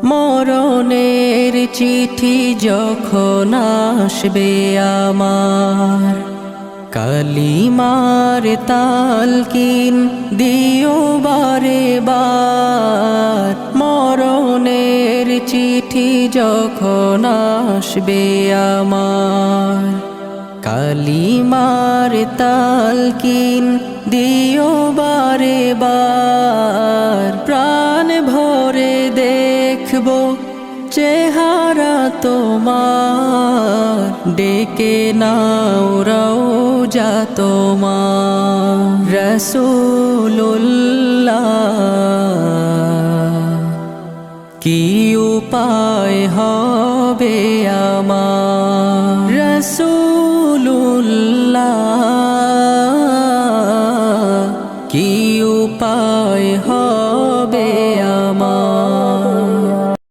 মরণের চিঠি যখন আসবে আমার, কালিমার তালকিন দিও বারে বার। মরণের চিঠি যখন আসবে আমার, কালিমার তালকিন দিও বারে বার। প্রাণ ভরে দেখব চেহারা তোমার, ডেকে নাও রওজা তোমার। রাসূলুল্লাহ কি উপায় হবে আমার, রাসূলুল্লাহ